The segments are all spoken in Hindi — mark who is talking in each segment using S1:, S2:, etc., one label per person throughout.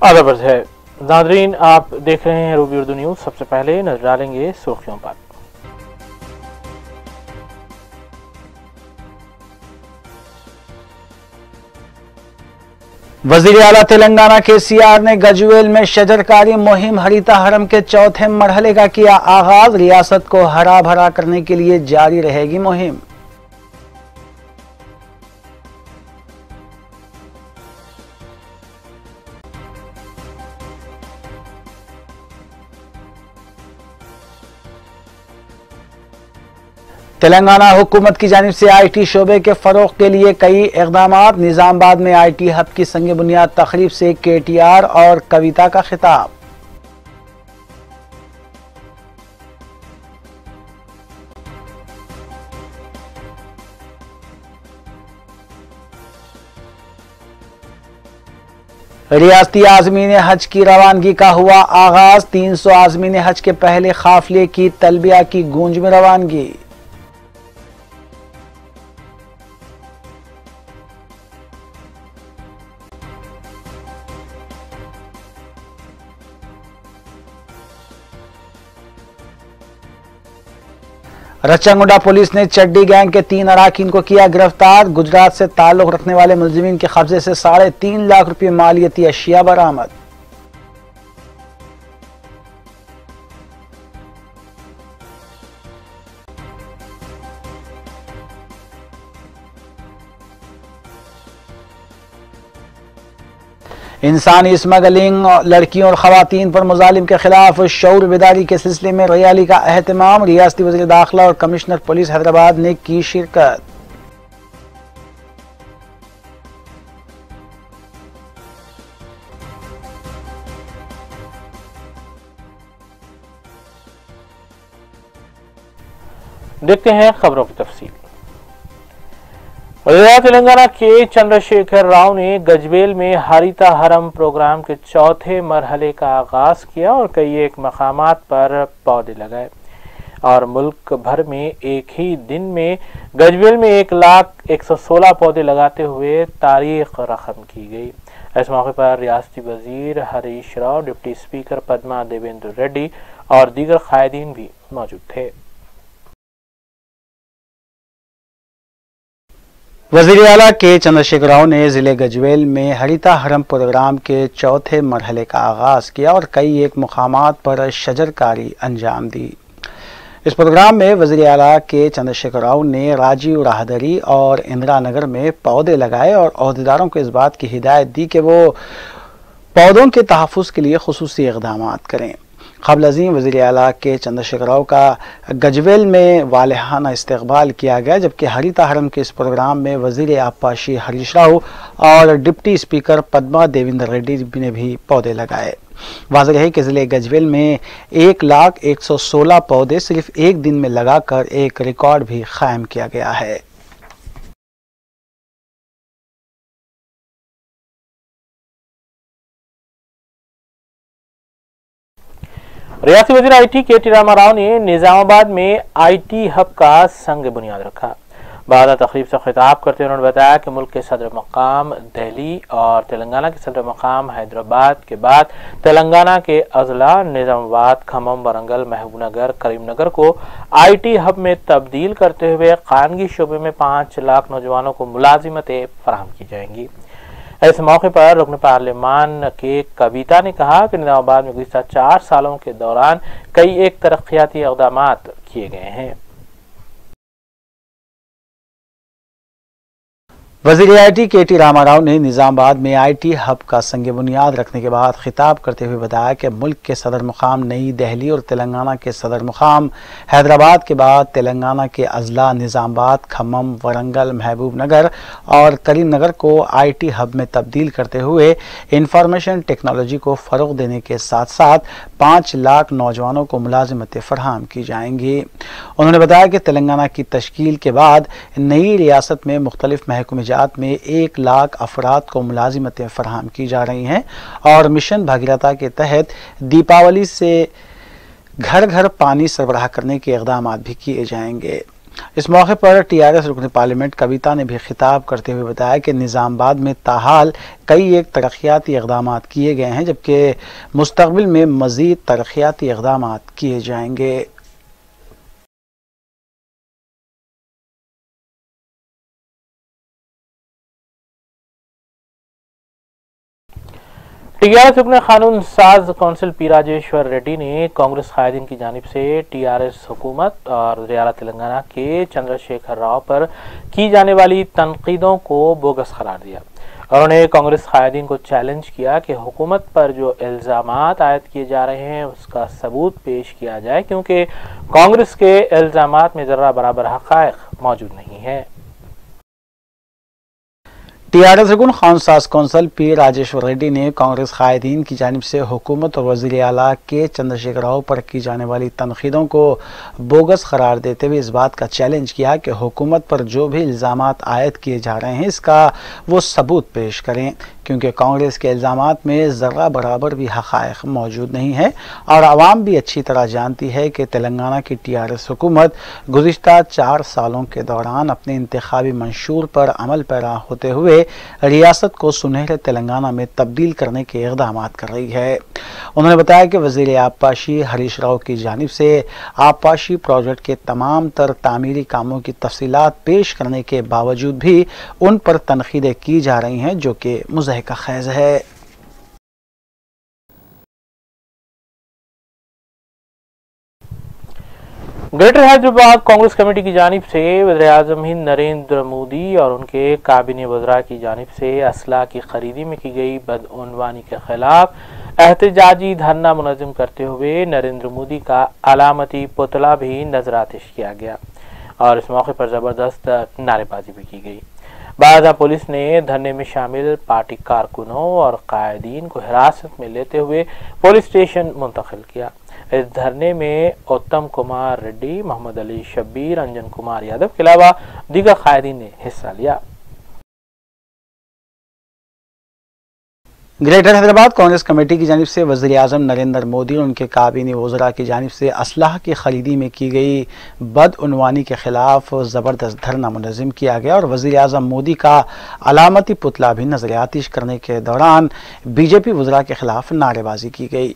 S1: आदाब है नादरीन, आप देख रहे हैं रूबी उर्दू न्यूज। सबसे पहले नजर डालेंगे सुर्खियों पर।
S2: वजीर आला तेलंगाना KCR ने गजवेल में शजरकारी मुहिम हरिता हरम के चौथे मरहले का किया आगाज। रियासत को हरा भरा करने के लिए जारी रहेगी मुहिम। तेलंगाना हुकूमत की जानिब से IT शोबे के फरोग के लिए कई इकदाम। निजामाबाद में IT हब की संग बुनियाद तकरीब से KTR और कविता का खिताब। रियासती आज़मीन हज की रवानगी का हुआ आगाज। 300 आज़मीन हज के पहले काफिले की तलबिया की गूंज में रवानगी। रच्चंगुडा पुलिस ने चड्डी गैंग के 3 अराकीन को किया गिरफ्तार। गुजरात से ताल्लुक रखने वाले मुलजिमीन के कब्जे से 3.5 लाख रुपये मालियती अशिया बरामद। इंसानी स्मगलिंग, लड़कियों और खवातीन पर मुजालिम के खिलाफ शऊर बेदारी के सिलसिले में रैली का एहतमाम। रियासती वज़ीर दाखिला और कमिश्नर पुलिस हैदराबाद ने की शिरकत।
S1: देखते हैं खबरों की तफसील। वज़ीर तेलंगाना के चंद्रशेखर राव ने गजवेल में हरिता हरम प्रोग्राम के चौथे मरहले का आगाज किया और कई एक मकामात पर पौधे लगाए और मुल्क भर में एक ही दिन में गजवेल में 1,01,16 पौधे लगाते हुए तारीख रकम की गई। इस मौके पर रियासती वजीर हरीश राव, डिप्टी स्पीकर पद्मा देवेंद्र रेड्डी और दीगर कायदीन भी मौजूद थे।
S2: वज़ीर आला के चंद्रशेखर राव ने जिले गजवेल में हरिता हरम प्रोग्राम के चौथे मरहले का आगाज किया और कई एक मुकामात पर शजरकारी अंजाम दी। इस प्रोग्राम में वज़ीर आला के चंद्रशेखर राव ने राजीव राहदरी और इंदिरा नगर में पौधे लगाए और अहदेदारों को इस बात की हिदायत दी कि वो पौधों के तहफ़्फ़ुज़ के लिए खुसूसी इक़दाम करें। क़ब्ल अज़ीम वज़ीर आला के चंद्रशेखर राव का गजवेल में वालिहाना इस्तक़बाल किया गया, जबकि हरिता हरम के इस प्रोग्राम में वज़ीर आबपाशी हरीश राव और डिप्टी स्पीकर पद्मा देवेंद्र रेड्डी ने भी पौधे लगाए। वाज़ेह है कि ज़िले गजवेल में 1,01,16 पौधे सिर्फ एक दिन में लगाकर एक रिकॉर्ड भी कायम किया गया है।
S1: रियासती वज़ीर IT KT रामाराव ने निजामाबाद में IT हब का संग बुनियाद रखा। बाद तकरीब से खिताब करते हुए उन्होंने बताया कि मुल्क के सदर मकाम दिल्ली और तेलंगाना के सदर मकाम हैदराबाद के बाद तेलंगाना के अजला निजामाबाद, खम्मम, वरंगल, महबूबनगर, करीमनगर को IT हब में तब्दील करते हुए खानगी शोबे में 5 लाख नौजवानों को मुलाजिमतें फराहम की जाएंगी। इस मौके पर रुकन पार्लिमान के कविता ने कहा कि निजामाबाद में गुज़िश्ता 4 सालों के दौरान कई एक तरक्याती इक़दामात किए गए हैं।
S2: वज़ीर IT KT रामाराव ने निजामाबाद में IT हब का संग बुनियाद रखने के बाद खिताब करते हुए बताया कि मुल्क के सदर मुकाम नई दिल्ली और तेलंगाना के सदर मुकाम हैदराबाद के बाद तेलंगाना के अजला निजामाबाद, खम्मम, वरंगल, महबूब नगर और करीम नगर को IT हब में तब्दील करते हुए इंफॉर्मेशन टेक्नोलॉजी को फ़रोग़ देने के साथ साथ 5 लाख नौजवानों को मुलाजिमतें फराहम की जाएंगी। उन्होंने बताया कि तेलंगाना की तश्कील के बाद नई रियासत में मुख्तलिफ महकमे में 1 लाख अफराद को मुलाजिमतें फराहम की जा रही हैं और मिशन भागीरथ के तहत दीपावली से घर घर पानी सरबराह करने के इक़दाम भी किए जाएंगे। इस मौके पर टीआरएस रुकन पार्लियामेंट कविता ने भी खिताब करते हुए बताया कि निज़ामाबाद में ताहाल कई एक तरक्याती इक़दामात किए गए हैं, जबकि मुस्तक़बिल में मज़ीद तरक्याती इक़दामात किए जाएंगे।
S1: टीआरएस रुकन कानून साज कौंसिल पी राजेश्वर रेड्डी ने कांग्रेस कायदीन की जानिब से टीआरएस हुकूमत और वज़ीर तेलंगाना के चंद्रशेखर राव पर की जाने वाली तनकीदों को बोगस करार दिया। उन्होंने कांग्रेस कायदीन को चैलेंज किया कि हुकूमत पर जो इल्ज़ामात आयद किए जा रहे हैं उसका सबूत पेश किया जाए, क्योंकि कांग्रेस के इल्ज़ामात में ज़र्रा बराबर हक़ाइक़ मौजूद नहीं है।
S2: टीआरएस रुकन कानून साज कौंसिल पी राजेश्वर रेड्डी ने कांग्रेस कायदीन की जानिब से हुकूमत और वज़ीर आला के चंद्रशेखर राव पर की जाने वाली तनकीदों को बोगस करार देते हुए इस बात का चैलेंज किया कि हुकूमत पर जो भी इल्ज़ामात आयद किए जा रहे हैं इसका वो सबूत पेश करें, क्योंकि कांग्रेस के इल्ज़ामात में ज़र्रा बराबर भी हक़ाइक़ मौजूद नहीं है और आवाम भी अच्छी तरह जानती है कि तेलंगाना की टीआरएस हुकूमत गुज़िश्ता 4 सालों के दौरान अपने इंतखाबी मंशूर पर अमल पैरा होते हुए रियासत को सुनहरे तेलंगाना में तब्दील करने के इक़दामात कर रही है। उन्होंने बताया कि वज़ीर आबपाशी हरीश राव की जानिब से आबपाशी प्रोजेक्ट के तमाम तर तामीरी कामों की तफसीलात पेश करने के बावजूद भी उन पर तनकीदें की जा रही हैं, जो कि मुज़हिका ख़ैज़ है।
S1: ग्रेटर हैदराबाद कांग्रेस कमेटी की जानिब से वज़ीर-ए-आज़म हिंद नरेंद्र मोदी और उनके काबिने वज़रा की जानिब से असला की खरीदी में की गई बदउनवानी के खिलाफ एहतजाजी धरना मुनज़्ज़म करते हुए नरेंद्र मोदी का अलामती पुतला भी नज़रातिश किया गया और इस मौके पर ज़बरदस्त नारेबाजी भी की गई। बाज़ा पुलिस ने धरने में शामिल पार्टी कारकुनों और कायदीन को हिरासत में लेते हुए पुलिस स्टेशन मुंतकिल किया। इस धरने में उत्तम कुमार रेड्डी, मोहम्मद अली शब्बीर, अंजन कुमार यादव के अलावा दीगर कायदीन ने हिस्सा लिया।
S2: ग्रेटर हैदराबाद कांग्रेस कमेटी की जानिब से वज़ीर आज़म नरेंद्र मोदी और उनके काबीनी वज़रा की जानिब से असलाह की खरीदी में की गई बदउनवानी के खिलाफ ज़बरदस्त धरना मुनज़्ज़म किया गया और वज़ीर आज़म मोदी का अलामती पुतला भी नज़र-ए-आतिश करने के दौरान बीजेपी वज़रा के खिलाफ नारेबाजी की गई।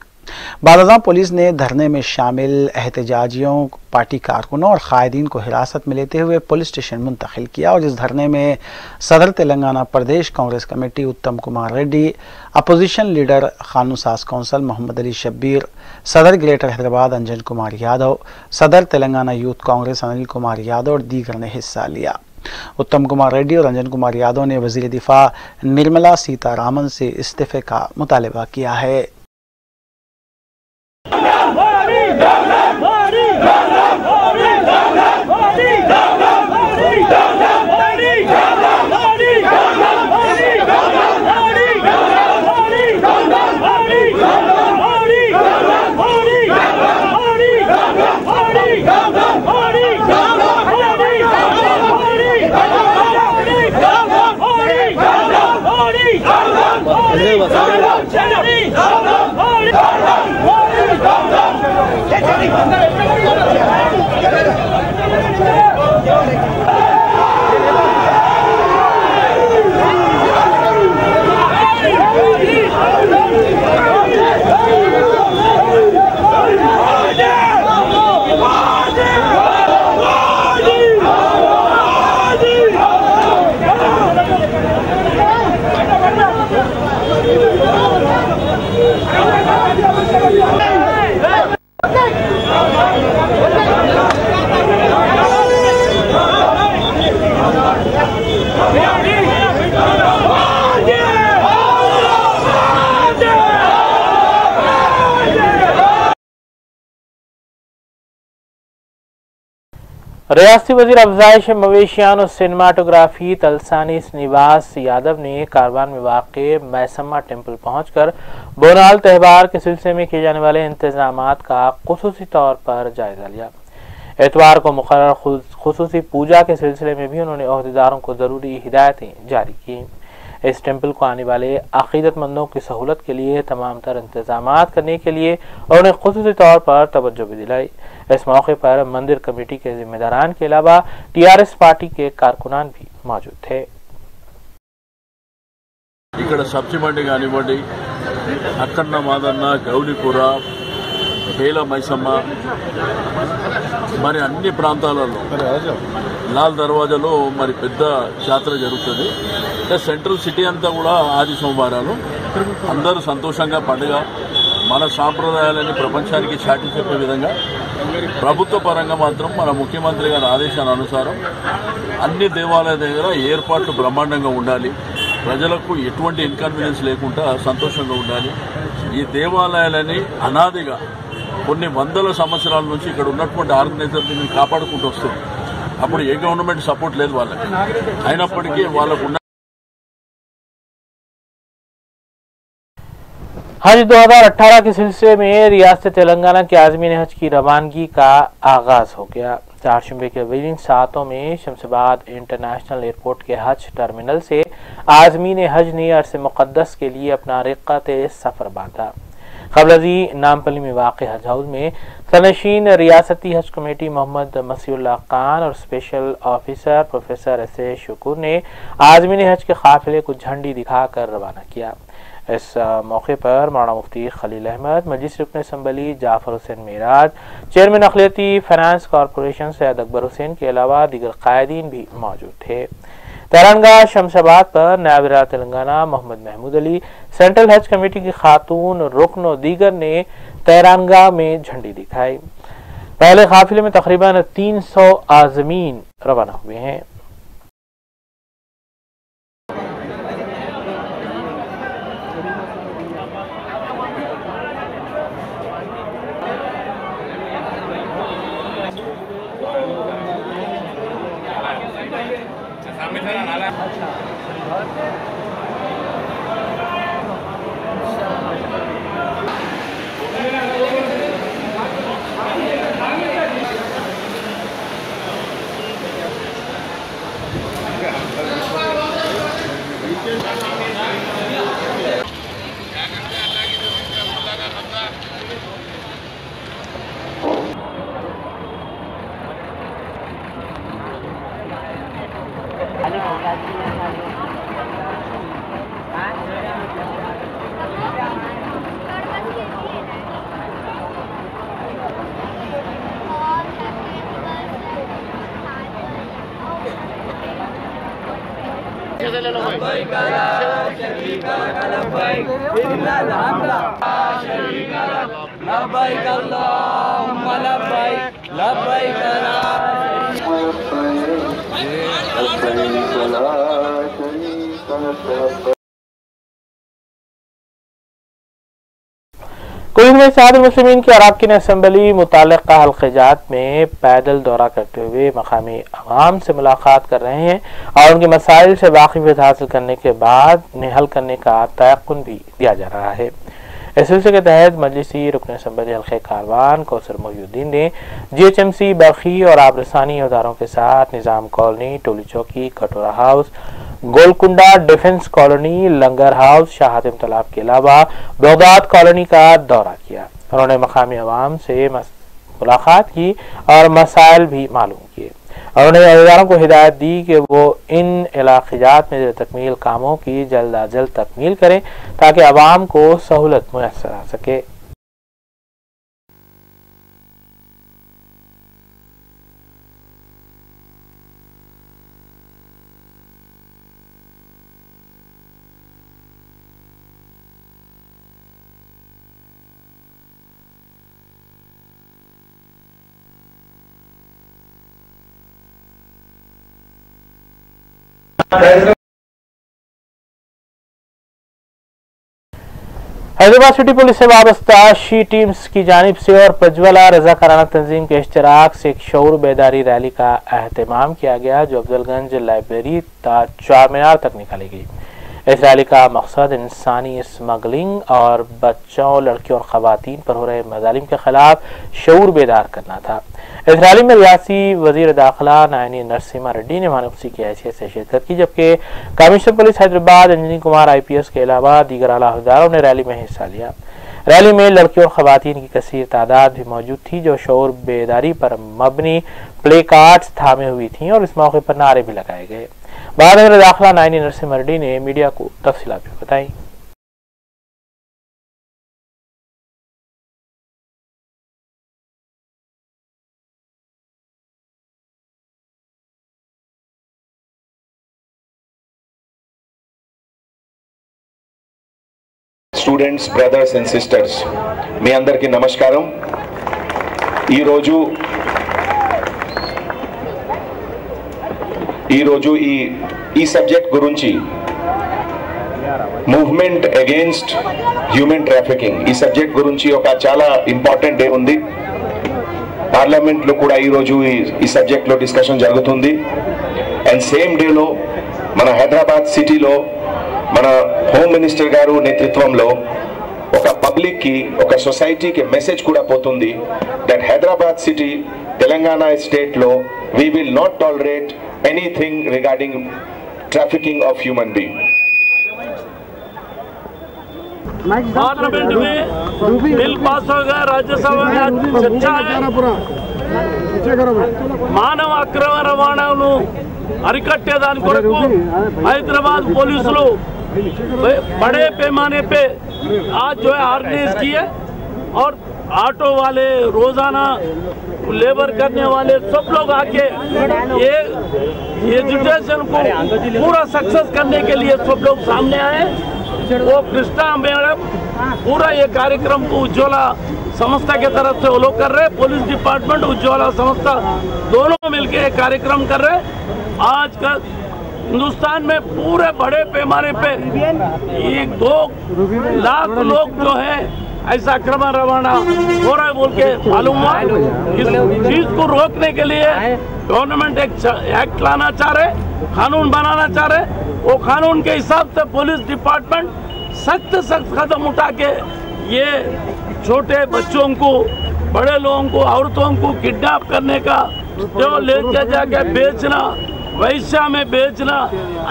S2: बालाजाम पुलिस ने धरने में शामिल एहतजाजियों, पार्टी कारकुनों और कायदीन को हिरासत में लेते हुए पुलिस स्टेशन मुंतकिल किया और इस धरने में सदर तेलंगाना प्रदेश कांग्रेस कमेटी उत्तम कुमार रेड्डी, अपोजिशन लीडर कानून साज कौंसिल मोहम्मद अली शब्बीर, सदर ग्रेटर हैदराबाद अंजन कुमार यादव, सदर तेलंगाना यूथ कांग्रेस अनिल कुमार यादव और दीगर ने हिस्सा लिया। उत्तम कुमार रेड्डी और अंजन कुमार यादव ने वज़ीर दिफा निर्मला सीतारामन से इस्तीफे का मुतालबा किया है।
S1: रियासती वज़ीर अफजाइश मवेशियान और सिनेमाटोग्राफी तलसानी निवास यादव ने कारवान में वाक़े मैसम्मा टेम्पल पहुंचकर बोनाल त्यौहार के सिलसिले में किए जाने वाले इंतजामात का खुसूसी तौर पर जायजा लिया। एतवार को मुकर्रर खुसूसी पूजा के सिलसिले में भी उन्होंने ओहदेदारों को ज़रूरी हिदायतें जारी की। इस टेम्पल को आने वाले अकीदतमंदों की सहूलत के लिए तमाम तर इंतजाम करने के लिए उन्होंने खुसूसी तौर पर तवज्जो भी दिलाई। इस मौके पर मंदिर कमेटी के जिम्मेदारान के अलावा टीआरएस पार्टी के कारकुनान भी मौजूद थे।
S3: ఇక్కడ సబ్సిమండి కానివ్వండి, అక్కన్న మాదన్న, గౌలిపుర, బేల మైసమ్మ, మరి అన్ని ప్రాంతాలలో లాల్ దర్వాజాలో మరి పెద్ద జాతర జరుగుతుంది. సెంట్రల్ సిటీ అంతా కూడా ఆది సోమవారాలు అందరూ సంతోషంగా పండుగ మన సాంప్రదాయాలని ప్రపంచానికి చాటి చెప్పే విధంగా ప్రభుత్వ పరంగా మాత్రం మన ముఖ్యమంత్రి గారి ఆదేశాల అనుసారం అన్ని దేవాలయాల దగ్గర ఏర్పాట్లు బ్రహ్మాండంగా ఉండాలి. ప్రజలకు ఎటువంటి ఇన్కన్వీనియన్స్ లేకుండా సంతోషంగా ఉండాలి. ఈ దేవాలయాలని అనాదిగా కొన్ని వందల సంవత్సరాల నుంచి ఇక్కడ ఉన్నటువంటి ఆర్గనైజర్ దీన్ని కాపాడుకుంటూ వస్తుంది. అప్పుడు ఏ గవర్నమెంట్ సపోర్ట్ లేదు వాళ్ళకి, అయినప్పటికీ వాళ్ళకు
S1: हज 2018 के सिलसिले में रियासत तेलंगाना के आज़मीन हज की रवानगी का आगाज हो गया। चारशंबे के विभिन्न सातों में शमशाबाद इंटरनेशनल एयरपोर्ट के हज टर्मिनल से आज़मीन हज ने अर्स मुक़द्दस के लिए अपना रिक़्क़त सफ़र बांधा। क़ब्लज़ी नामपल्ली में वाक़ हज हाउस में सनशीन रियासती हज कमेटी मोहम्मद मसीउल्लाह खान और स्पेशल ऑफिसर प्रोफेसर एस.ए. शुक्र ने आज़मीन हज के काफ़िले को झंडी दिखाकर रवाना किया। इस मौके पर मौलाना मुफ्ती खलील अहमद, मजलिस रुकन असम्बली जाफर हुसैन मेराज, चेयरमैन अक़लियती फाइनेंस कॉरपोरेशन सैयद अकबर हुसैन के अलावा दीगर कायदीन भी मौजूद थे। तैरानगाह शमशाबाद पर नायब वज़ीर तेलंगाना मोहम्मद महमूद अली, सेंट्रल हज कमेटी की खातून रुकन और दीगर ने तैरानगाह में झंडी दिखाई। पहले काफिले में तकरीबन 300 आज़मीन रवाना हुए हैं। कुल में इत्तेहाद मुस्लिमीन की अरकान असम्बली मुताल्लिक़ा हल्क़ात में पैदल दौरा करते हुए मकामी अवाम से मुलाकात कर रहे हैं और उनके मसाइल से वाकिफ़ियत हासिल करने के बाद उन्हें हल करने का तयक़्क़ुन भी दिया जा रहा है। इस सिलसिले के तहत मजलिसी रुकन असम्बली हल्क़े कारवान कौसर मोहिउद्दीन ने GHMC बरखी और आबरसानी अहदेदारों के साथ निज़ाम कॉलोनी, टोली चौकी, कटोरा हाउस, गोलकुंडा डिफेंस कॉलोनी, लंगर हाउस, शाहतिम तालाब के अलावा बगदाद कॉलोनी का दौरा किया। उन्होंने मकामी अवाम से मुलाकात की और मसाइल भी मालूम किए। उन्होंने अहदेदारों को हिदायत दी कि वो इन इलाक़ात में तकमील कामों की जल्द अज जल्द तकमील करें ताकि अवाम को सहूलत मुयस्सर आ सके। हैदराबाद सिटी पुलिस से वाबस्ता शी टीम्स की जानिब से और प्रज्वला रज़ाकाराना तंजीम के इश्तराक से एक शऊर बेदारी रैली का एहतमाम किया गया जो अफजलगंज लाइब्रेरी ता चारमीनार तक निकाली गई। इस रैली का मकसद इंसानी स्मगलिंग और बच्चों, लड़कियों और ख़वातीन पर हो रहे मज़ालिम के खिलाफ शऊर बेदार करना था। इस रैली में रियासी वज़ीर दाखिला नायनी नरसिम्हा रेड्डी ने मानवसी की हैसियत से शिरकत की, जबकि commissioner police Hyderabad Anjani Kumar IPS के अलावा दीगर आला अहदेदारों ने रैली में हिस्सा लिया। रैली में लड़कियों और ख़वातीन की कसीर तादाद भी मौजूद थी, जो शऊर बेदारी पर मबनी प्ले कार्ड्स थामे हुई थी और इस मौके पर नारे भी लगाए गए। वज़ीर दाखिला नायनी नरसिम्हा रेड्डी ने मीडिया को तफसीलात भी बताई।
S4: స్టూడెంట్స్, బ్రదర్స్ అండ్ సిస్టర్స్, మీ అందరికీ నమస్కారం। ఈరోజు ఈ సబ్జెక్ట్ గురించి మూవ్మెంట్ అగేన్స్ట్ హ్యూమన్ ట్రాఫికింగ్ ఈ సబ్జెక్ట్ గురించి ఒక చాలా ఇంపార్టెంట్ డే ఉంది। పార్లమెంట్లో కూడా ఈరోజు ఈ సబ్జెక్ట్లో డిస్కషన్ జరుగుతుంది। అండ్ సేమ్ డేలో మన హైదరాబాద్ సిటీలో మన హోమ్ మినిస్టర్ గారు నేతృత్వంలో ఒక పబ్లిక్ కి, ఒక సొసైటీకి మెసేజ్ కూడా పోతుంది that Hyderabad city, Telangana state లో we will not tolerate anything regarding trafficking of human being।
S5: Parliament में बिल पास हो गया, राज्यसभा में आज चर्चा है। మానవ అక్రమ రవాణాను అరికట్టేదాని కొరకు హైదరాబాద్ పోలీసులు बड़े पैमाने पे आज जो है ऑर्गेनाइज किए और ऑटो वाले, रोजाना लेबर करने वाले सब लोग आके ये एजुकेशन को पूरा सक्सेस करने के लिए सब लोग सामने आए। वो कृष्णा मैडम पूरा ये कार्यक्रम को उज्ज्वला संस्था के तरफ से वो लोग कर रहे, पुलिस डिपार्टमेंट, उज्ज्वला संस्था दोनों मिलकर ये कार्यक्रम कर रहे। आज का हिंदुस्तान में पूरे बड़े पैमाने पे 1-2 लाख लोग जो है ऐसा अक्रम रवाना हो रहा है बोल के मालूम हुआ। इस चीज को रोकने के लिए गवर्नमेंट एक एक्ट लाना चाह रहे, कानून बनाना चाह रहे। वो कानून के हिसाब से पुलिस डिपार्टमेंट सख्त कदम उठा के ये छोटे बच्चों को, बड़े लोगों को, औरतों को किडनैप करने का, जो लेके जाके बेचना, वैश्या में बेचना,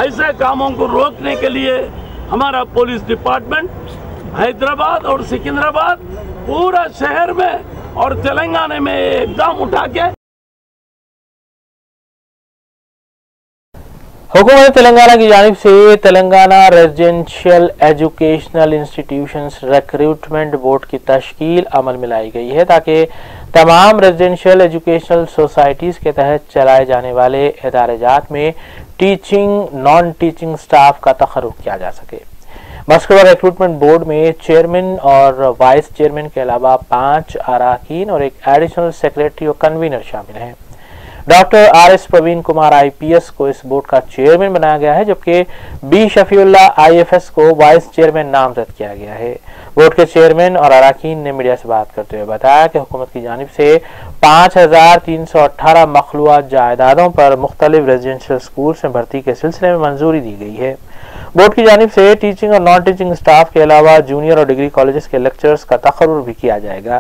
S5: ऐसे कामों को रोकने के लिए हमारा पुलिस डिपार्टमेंट हैदराबाद और सिकंदराबाद पूरा शहर में और तेलंगाना में एकदम उठा के
S1: हुकूमत तेलंगाना की जानिब से Telangana residential educational institutions recruitment board की तश्कील अमल में लाई गई है, ताकि तमाम रेजिडेंशियल एजुकेशनल सोसाइटीज़ के तहत चलाए जाने वाले इदारे-जात में टीचिंग, नॉन टीचिंग स्टाफ का तखर्रुज किया जा सके। मस्कूरा रिक्रूटमेंट बोर्ड में चेयरमैन और वाइस चेयरमैन के अलावा 5 अराकीन और एक एडिशनल सेक्रेटरी और कन्वीनर शामिल हैं। Doctor RS Praveen Kumar IPS को इस बोर्ड का चेयरमैन बनाया गया है, जबकि B शफीउल्लाह IFS को वाइस चेयरमैन नामजद किया गया है। बोर्ड के चेयरमैन और अराकीन ने मीडिया से बात करते हुए बताया कि हुकूमत की जानिब से 5318 मखलूआत जायदादों पर मुख्तलिफ रेजिडेंशियल स्कूल में भर्ती के सिलसिले में मंजूरी दी गई है। बोर्ड की जानिब से टीचिंग और नॉन टीचिंग स्टाफ के अलावा जूनियर और डिग्री कॉलेजेस के लेक्चरर्स का तखर्रुज भी किया जाएगा।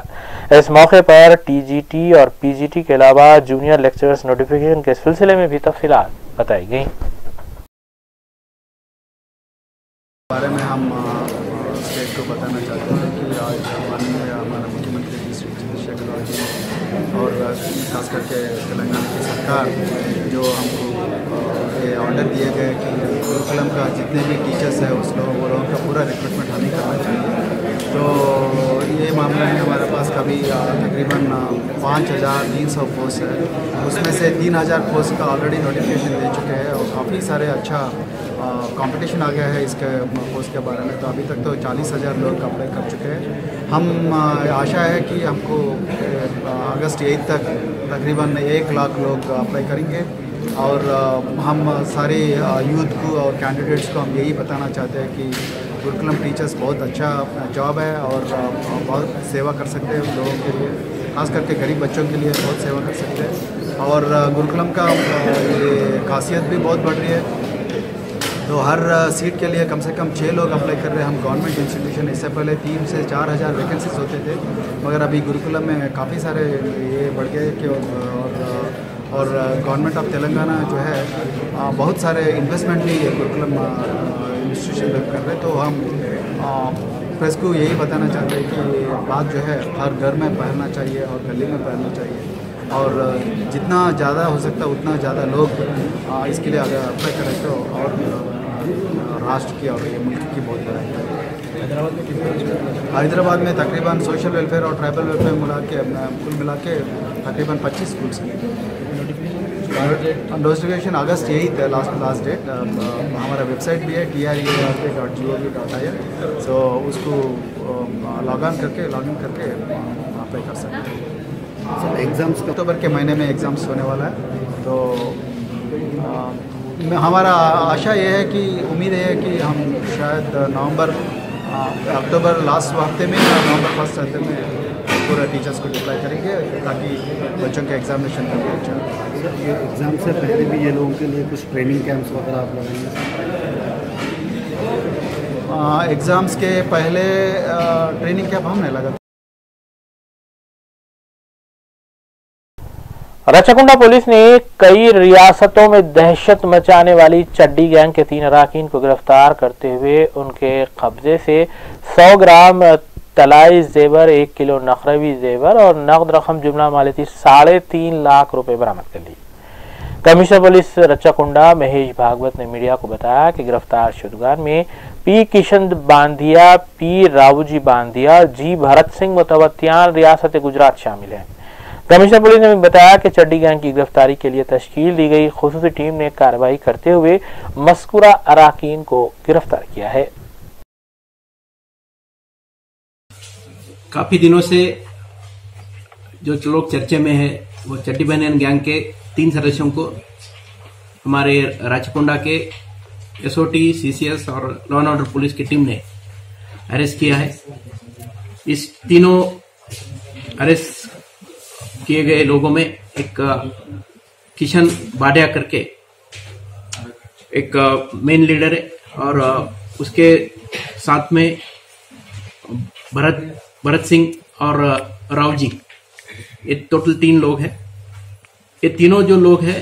S1: इस मौके पर TGT और PGT के अलावा जूनियर लेक्चरर्स नोटिफिकेशन के सिलसिले में भी तफसीलात बताई गई।
S6: बारे में हम स्टेट को बताना चाहते हैं कि आज हमारा मुख्यमंत्री श्री चंद्रशेखर राव जी और खास करके तेलंगाना की सरकार जो हमको ये ऑर्डर दिए गए कि गुरुकुलम का जितने भी टीचर्स हैं वो लोगों का पूरा रिक्रूटमेंट हमें करना चाहिए। तो ये मामला है हमारे पास कभी तकरीबन 5300 पोस्ट है, उसमें से 3000 पोस्ट का ऑलरेडी नोटिफिकेशन दे चुके हैं और काफ़ी सारे अच्छा कंपटीशन आ गया है इसके पोस्ट के बारे में। तो अभी तक तो 40,000 लोग अप्लाई कर चुके हैं। हम आशा है कि हमको अगस्त 8 तक तकरीबन 1 लाख लोग अप्लाई करेंगे और हम सारे यूथ को और कैंडिडेट्स को हम यही बताना चाहते हैं कि गुरुकुलम टीचर्स बहुत अच्छा जॉब है और बहुत सेवा कर सकते हैं लोगों के लिए, खास करके गरीब बच्चों के लिए बहुत सेवा कर सकते हैं और गुरुकुलम का ये खासियत भी बहुत बढ़ रही है। तो हर सीट के लिए कम से कम 6 लोग अप्लाई कर रहे हैं। हम गवर्नमेंट इंस्टीट्यूशन, इससे पहले 3 से 4 हज़ार वैकेंसीज होते थे, मगर अभी गुरुकुलम में काफ़ी सारे ये बढ़ गए कि और गवर्नमेंट ऑफ तेलंगाना जो है बहुत सारे इन्वेस्टमेंट भी गुरुकुलम इंस्टीट्यूशन में कर रहे। तो हम प्रेस को यही बताना चाहते हैं कि बात जो है हर घर में पहनना चाहिए और गली में पहनना चाहिए, और जितना ज़्यादा हो सकता है उतना ज़्यादा लोग इसके लिए अगर अप्लाई करें तो और राष्ट्र की और ये मुल्क की बहुत बढ़ाई है। हैदराबाद में तकरीबन सोशल वेलफेयर और ट्राइबल वेलफेयर कुल मिला के तकरीबन 25 स्कूल्स हैं। नोटिफिकेशन अगस्त यही था लास्ट डेट। हमारा वेबसाइट भी है TREARK.gov.in, सो उसको लॉग इन करके अप्लाई कर सकते हैं। एग्ज़ाम्स अक्टूबर के महीने में एग्ज़ाम्स होने वाला है। तो हमारा आशा ये है कि उम्मीद है कि हम शायद अक्टूबर लास्ट हफ्ते में या नवंबर फर्स्ट हफ्ते में पूरा टीचर्स को डिप्लाई करेंगे ताकि बच्चों के एग्जामिनेशन का भी अच्छा।
S7: ये एग्ज़ाम से पहले भी ये लोगों के लिए कुछ ट्रेनिंग कैंप्स वगैरह आप लगाएंगे?
S6: एग्ज़ाम्स के पहले ट्रेनिंग कैंप हमने लगा।
S1: रचकुंडा पुलिस ने कई रियासतों में दहशत मचाने वाली चड्डी गैंग के 3 अराकीन को गिरफ्तार करते हुए उनके कब्जे से 100 ग्राम तलाई जेवर, 1 किलो नखरवी जेवर और नकद रकम जुमला मालियती 3.5 लाख रुपए बरामद कर ली। कमिश्नर पुलिस रचकुंडा महेश भागवत ने मीडिया को बताया कि गिरफ्तार शुदगान में पी किशन बांधिया, पी रावूजी बांधिया, जी भरत सिंह मुतवत्तियान रियासत गुजरात शामिल है। कमिश्नर पुलिस ने बताया कि चड्डी गैंग की गिरफ्तारी के लिए तश्कील दी गई खुसूसी टीम ने कार्रवाई करते हुए मस्कुरा अराकीन को गिरफ्तार किया है।
S8: काफी दिनों से जो लोग चर्चे में है वो चड्डी बनियान गैंग के 3 सदस्यों को हमारे राचकुंडा के SOT, CCS और लॉ एंड ऑर्डर पुलिस की टीम ने अरेस्ट किया है। इस तीनों अरेस्ट किए गए लोगों में एक किशन बाडिया करके एक मेन लीडर है और उसके साथ में भरत सिंह और राव जी, ये टोटल 3 लोग हैं। ये तीनों जो लोग हैं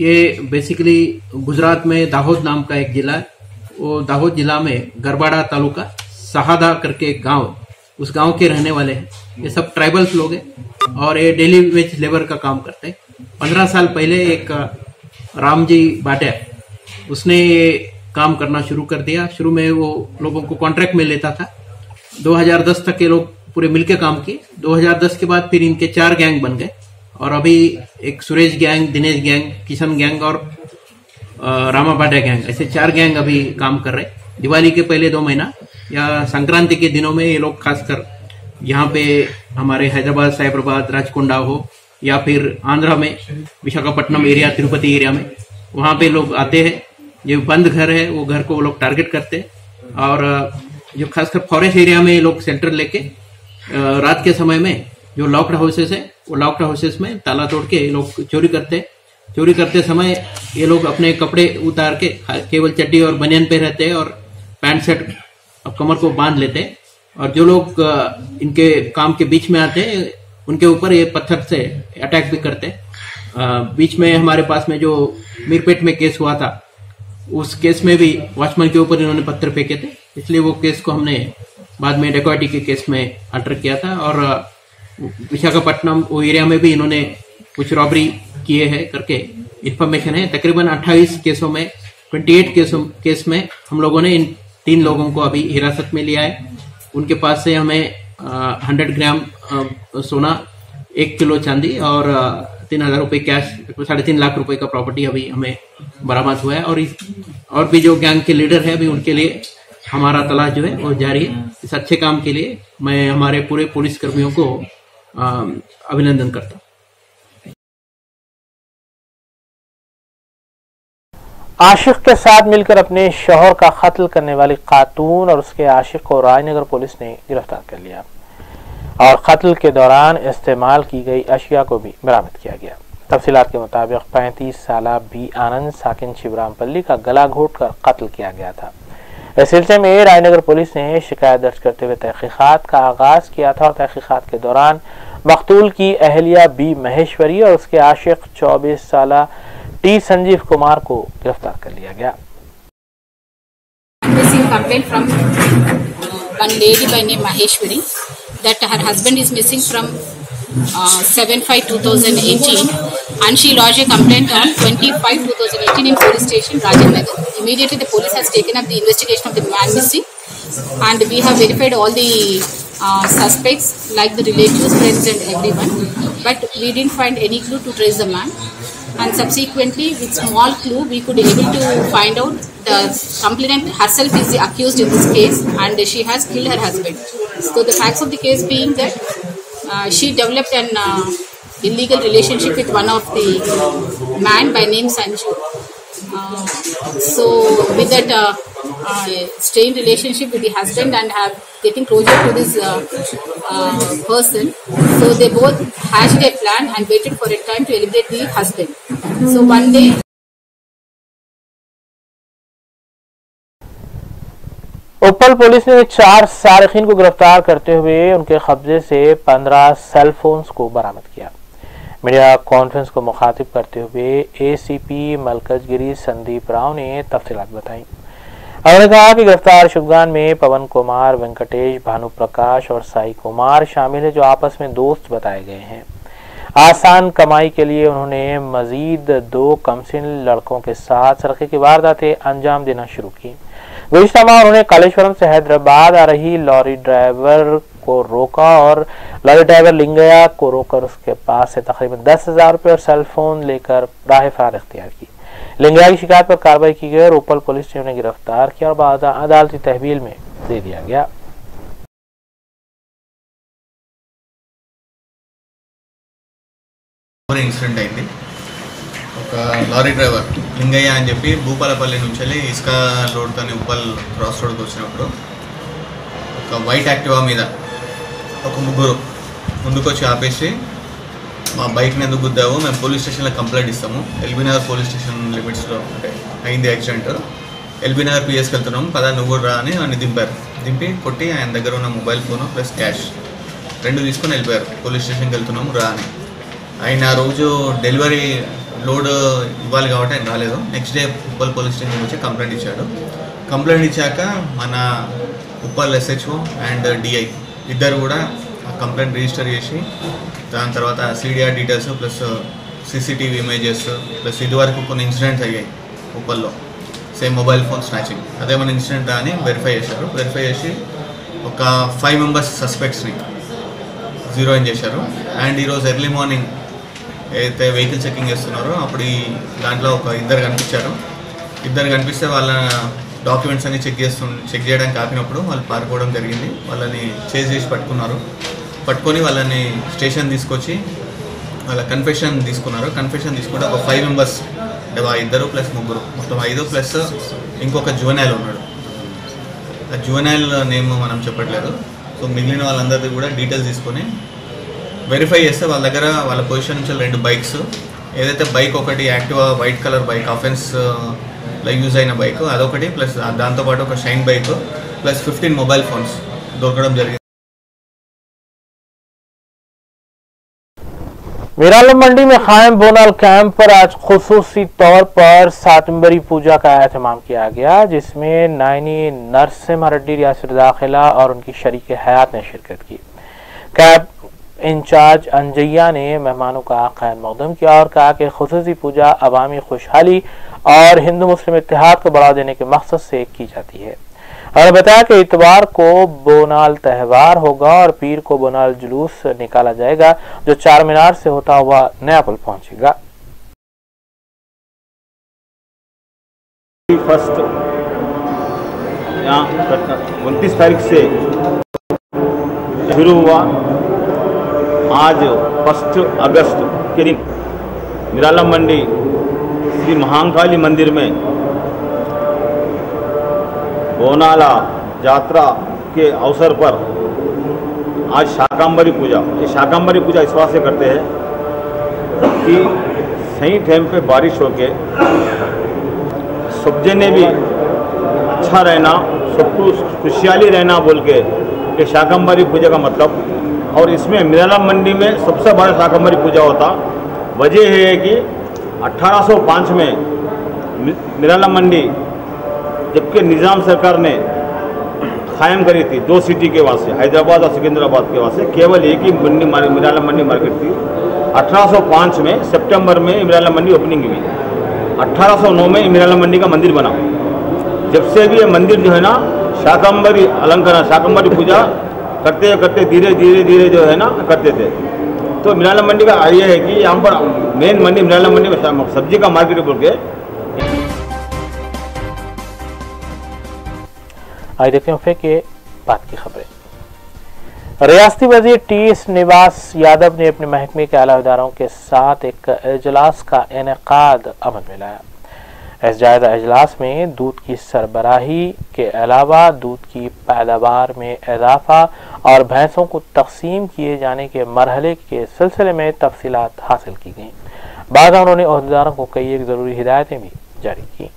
S8: ये बेसिकली गुजरात में दाहोद नाम का एक जिला है, वो दाहोद जिला में गरबाड़ा तालुका सहादा करके एक गांव, उस गांव के रहने वाले हैं। ये सब ट्राइबल्स लोग हैं और ये डेली वेज लेबर का काम करते हैं। 15 साल पहले एक रामजी बाटिया उसने ये काम करना शुरू कर दिया। शुरू में वो लोगों को कॉन्ट्रैक्ट में लेता था। 2010 तक ये लोग पूरे मिलके काम किए। 2010 के बाद फिर इनके 4 गैंग बन गए और अभी एक Suresh gang, Dinesh gang, Kishan gang और रामा बाटिया गैंग, ऐसे 4 गैंग अभी काम कर रहे। दिवाली के पहले 2 महीना या संक्रांति के दिनों में ये लोग खासकर यहाँ पे हमारे हैदराबाद, साइबराबाद, राचकुंडा हो या फिर आंध्रा में विशाखापट्टनम एरिया, तिरुपति एरिया में, वहां पे लोग आते हैं। जो बंद घर है वो घर को वो लोग टारगेट करते हैं और जो खासकर फॉरेस्ट एरिया में ये लोग सेंटर लेके रात के समय में जो लॉक्ड हाउसेस है वो लॉक्ड हाउसेस में ताला तोड़ के लोग चोरी करते हैं। चोरी करते समय ये लोग अपने कपड़े उतार के केवल चड्डी और बनियान पे रहते हैं और पैंट शर्ट कमर को बांध लेते हैं। और जो लोग इनके काम के बीच में आते हैं उनके ऊपर ये पत्थर से अटैक भी करते हैं। बीच में हमारे पास में जो मीरपेट में केस हुआ था उस केस में भी वॉचमैन के ऊपर इन्होंने पत्थर फेंके थे, इसलिए वो केस को हमने बाद में डकैती के केस में अल्टर किया था। और विशाखापट्टनम वो एरिया में भी इन्होंने कुछ रॉबरी किए हैं करके इन्फॉर्मेशन है। तकरीबन 28 केसों में 28 केस में हम लोगों ने इन 3 लोगों को अभी हिरासत में लिया है। उनके पास से हमें 100 ग्राम सोना, 1 किलो चांदी और 3,000 रुपए कैश, 3.5 लाख रुपए का प्रॉपर्टी अभी हमें बरामद हुआ है। और भी जो गैंग के लीडर है अभी उनके लिए हमारा तलाश जो है वो जारी है। इस अच्छे काम के लिए मैं हमारे पूरे पुलिस कर्मियों को अभिनंदन करता हूँ।
S1: आशिक के साथ मिलकर अपने शौहर का कत्ल करने वाली खातून और उसके आशिक को रायनगर पुलिस ने गिरफ्तार कर लिया और कत्ल के दौरान इस्तेमाल की गई अशिया को भी बरामद किया गया। तफसीलात के मुताबिक 35 साल बी आनंद साकिन शिवरामपल्ली का गला घोटकर कत्ल किया गया था। इस सिलसिले में रायनगर पुलिस ने शिकायत दर्ज करते हुए तहकीकात का आगाज किया था और तहकीकात के दौरान मकतूल की अहलिया बी महेश्वरी और उसके आशिक 24 साल टी संजीव कुमार को गिरफ्तार कर लिया गया।
S9: Missing complaint from one lady by name Maheshwari that her husband is missing from 7/5/2018 and she lodged a complaint on 25/2018 in police station Rajan Nagar. Immediately the police has taken up the investigation of the man missing and we have verified all the suspects like the relatives, friends and everyone, but we didn't find any clue to trace the man. And subsequently with small clue we could able to find out the complainant herself is the accused in this case and she has killed her husband. So the facts of the case being that she developed an illegal relationship with one of the man by name Sanju. So with that strained relationship with the husband and have getting closer to this person, so they both hatched a plan and waited for a time to eliminate the husband. So one day
S1: उपल पुलिस ने 4 सारिकीन को गिरफ्तार करते हुए उनके कब्जे से 15 सेल फोन्स को बरामद किया। मीडिया कॉन्फ्रेंस को मुखातिब करते हुए एसीपी मलकजगिरी संदीप राव ने तफसीलात बताई। उन्होंने कहा कि गिरफ्तार शुदगान में पवन कुमार, वेंकटेश, भानु प्रकाश और साई कुमार शामिल है जो आपस में दोस्त बताए गए हैं। आसान कमाई के लिए उन्होंने मजीद 2 कमसिन लड़कों के साथ सड़के की वारदातें अंजाम देना शुरू की। गुज़िश्ता माह उन्होंने कालेश्वरम से हैदराबाद आ रही लॉरी ड्राइवर को रोका और लॉरी ड्राइवर लिंगया को रोककर उसके पास से तकरीबन 10,000 रुपये और सेल फोन लेकर राह फरार इख्तियार की। लिंगया की शिकायत पर कार्रवाई की गई और उपल पुलिस ने उन्हें गिरफ्तार किया और बाद अदालती तहवील में दे दिया गया।
S10: ఇన్సిడెంట్ అయింది। ఒక లారీ డ్రైవర్ లింగయ్య అని చెప్పి భూపాలపల్లి నుంచి వెళ్ళి ఇసుక లోడ్తోని ఉప్పల్ క్రాస్ రోడ్కి వచ్చినప్పుడు ఒక వైట్ యాక్టివా మీద ఒక ముగ్గురు ముందుకొచ్చి ఆపేసి మా బైక్ని ఎందుకు గుద్దావు, మేము పోలీస్ స్టేషన్లో కంప్లైంట్ ఇస్తాము, ఎల్బీ నగర్ పోలీస్ స్టేషన్ లిమిట్స్లో అంటే అయింది యాక్సిడెంట్, ఎల్బీ నగర్ పిఎస్కి వెళ్తున్నాము పదా నువ్వు రా అని ఆయన దింపారు। దింపి కొట్టి ఆయన దగ్గర ఉన్న మొబైల్ ఫోను ప్లస్ క్యాష్ 2 తీసుకొని వెళ్ళిపోయారు। పోలీస్ స్టేషన్కి వెళ్తున్నాము రా అని। ఆయన ఆ రోజు డెలివరీ లోడ్ ఇవ్వాలి కాబట్టి ఆయన రాలేదు। నెక్స్ట్ డే ఉప్పల్ పోలీస్ స్టేషన్కి వచ్చి కంప్లైంట్ ఇచ్చాడు। కంప్లైంట్ ఇచ్చాక మన ఉప్పల్ ఎస్హెచ్ఓ అండ్ డిఐ ఇద్దరు కూడా ఆ కంప్లైంట్ రిజిస్టర్ చేసి దాని తర్వాత CDR details plus CCTV images plus ఇదివరకు కొన్ని ఇన్సిడెంట్స్ అయ్యాయి ఉప్పల్లో సేమ్ మొబైల్ ఫోన్ స్నాచింగ్, అదేమైనా ఇన్సిడెంట్ అని వెరిఫై చేశారు। వెరిఫై చేసి ఒక 5 మెంబర్స్ సస్పెక్ట్స్ని జీరో ఇన్ చేశారు। అండ్ ఈరోజు ఎర్లీ మార్నింగ్ ఏదైతే వెహికల్ చెకింగ్ చేస్తున్నారో అప్పుడు ఈ దాంట్లో ఒక ఇద్దరు కనిపించారు। ఇద్దరు కనిపిస్తే వాళ్ళ డాక్యుమెంట్స్ అన్ని చెక్ చేయడానికి ఆపినప్పుడు వాళ్ళు పారిపోవడం జరిగింది। వాళ్ళని చేసి పట్టుకున్నారు। పట్టుకొని వాళ్ళని స్టేషన్ తీసుకొచ్చి వాళ్ళ కన్ఫెషన్ తీసుకున్నారు। కన్ఫెషన్ తీసుకుంటే ఒక 5 మెంబర్స్ అంటే ఇద్దరు ప్లస్ ముగ్గురు మొత్తం 5 ప్లస్ ఇంకొక జువెనైల్ ఉన్నాడు। ఆ జువెనైల్ నేమ్ మనం చెప్పట్లేదు। సో మిగిలిన వాళ్ళందరిది కూడా డీటెయిల్స్ తీసుకొని వెరిఫై చేస్తే వాళ్ళ దగ్గర వాళ్ళ పొజిషన్ నుంచి 2 బైక్స్, ఏదైతే బైక్ ఒకటి యాక్టివా వైట్ కలర్ బైక్ అఫెన్స్లో యూజ్ అయిన బైక్ అదొకటి ప్లస్ దాంతోపాటు ఒక Shine bike plus 15 mobile phones దొరకడం జరిగింది।
S1: मीरालम मंडी में कायम बोनाल कैंप पर आज खुसूसी तौर पर सातंबरी पूजा का एहतमाम किया गया, जिसमें नायनी नरसिम्हा रेड्डी रियासत दाखिला और उनकी शरीक हयात ने शिरकत की। कैंप इंचार्ज अंजैया ने मेहमानों का खैर मकदम किया और कहा कि खुसूसी पूजा अवामी खुशहाली और हिंदू मुस्लिम इत्तेहाद को बढ़ावा देने के मकसद से की जाती है। और बताया कि इतवार को बोनाल त्यौहार होगा और पीर को बोनाल जुलूस निकाला जाएगा जो 4 मीनार से होता हुआ नया पुल पहुंचेगा।
S11: फर्स्ट यहाँ 29 तारीख से शुरू हुआ। आज 1 अगस्त के दिन मीरालम मंडी श्री महाकाली मंदिर में बोनाला यात्रा के अवसर पर आज शाकंभरी पूजा, ये शाकंभरी पूजा इस वास्ते करते हैं कि सही टाइम पे बारिश होके सब जने भी अच्छा रहना, सबको खुशहाली रहना बोल के ये शाकंभरी पूजा का मतलब। और इसमें मिरालम मंडी में सबसे बड़ा शाकंभरी पूजा होता। वजह है कि 1805 में मिरालम मंडी जबकि निज़ाम सरकार ने कायम करी थी 2 सिटी के वास्ते, हैदराबाद और सिकंदराबाद के वास्ते केवल एक ही मंडी मिरालम मंडी मार्केट थी। 1805 में सितंबर में मिरालम मंडी ओपनिंग हुई। 1809 में मिरालम मंडी का मंदिर बना। जब से भी ये मंदिर जो है ना शाकंभरी अलंकरण शाकंभरी पूजा करते करते धीरे धीरे धीरे जो है ना करते थे। तो मिरालम मंडी का आइडिया है कि यहाँ पर मेन मंडी मिरालम मंडी में सब्जी का मार्केट बोल के।
S1: आइए देखते हैं फिर के बात की खबरें। रियासती वजीर टी श्रीनिवास यादव ने अपने महकमे के आला इदारों के साथ एक इजलास का इनेकाद अमल में लाया। इस जायजा इजलास में दूध की सरबराही के अलावा दूध की पैदावार में इजाफा और भैंसों को तकसीम किए जाने के मरहले के सिलसिले में तफसीलात हासिल की गईं। बाद उन्होंने अहदेदारों को कई एक ज़रूरी हिदायतें भी जारी की।